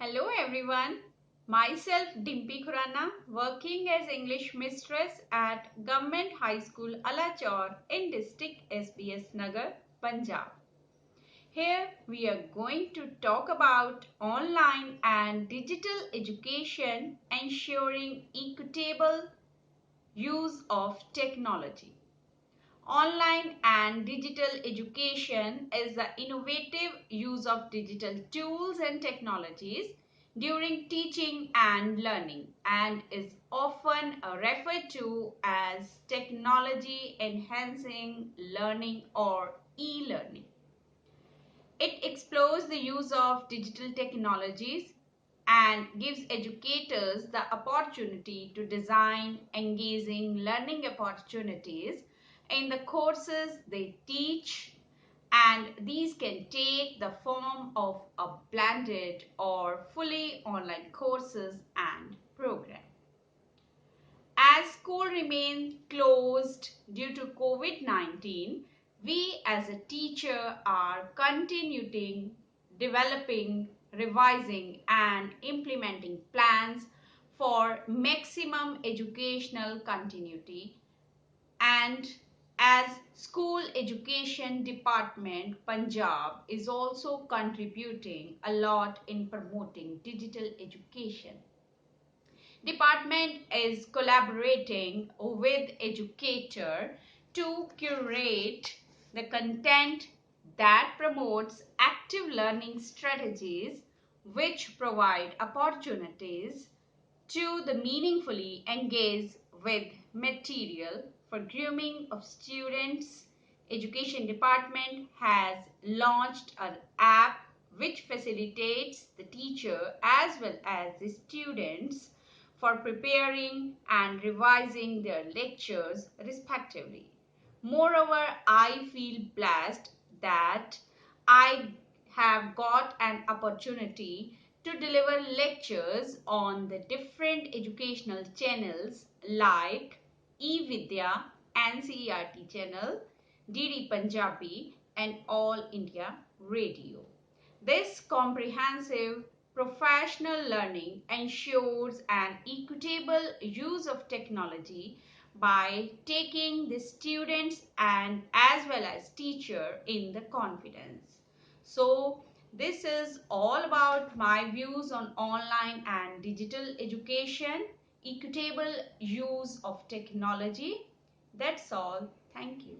Hello everyone, myself Dimpy Khurana, working as English Mistress at Government High School Alachor in district S.B.S. Nagar, Punjab. Here we are going to talk about online and digital education ensuring equitable use of technology. Online and digital education is the innovative use of digital tools and technologies during teaching and learning and is often referred to as technology enhancing learning or e-learning. It explores the use of digital technologies and gives educators the opportunity to design engaging learning opportunities in the courses they teach, and these can take the form of a blended or fully online courses and program. As school remains closed due to COVID-19, we as a teacher are continuing, developing, revising and implementing plans for maximum educational continuity, and as School Education Department Punjab is also contributing a lot in promoting digital education. Department is collaborating with educator to curate the content that promotes active learning strategies which provide opportunities to the meaningfully engage with material for grooming of students. Education department has launched an app which facilitates the teacher as well as the students for preparing and revising their lectures respectively. Moreover, I feel blessed that I have got an opportunity to deliver lectures on the different educational channels like eVidya, NCERT channel, DD Punjabi and All India Radio. This comprehensive professional learning ensures an equitable use of technology by taking the students and as well as teacher in the confidence. So this is all about my views on online and digital education, equitable use of technology. That's all. Thank you.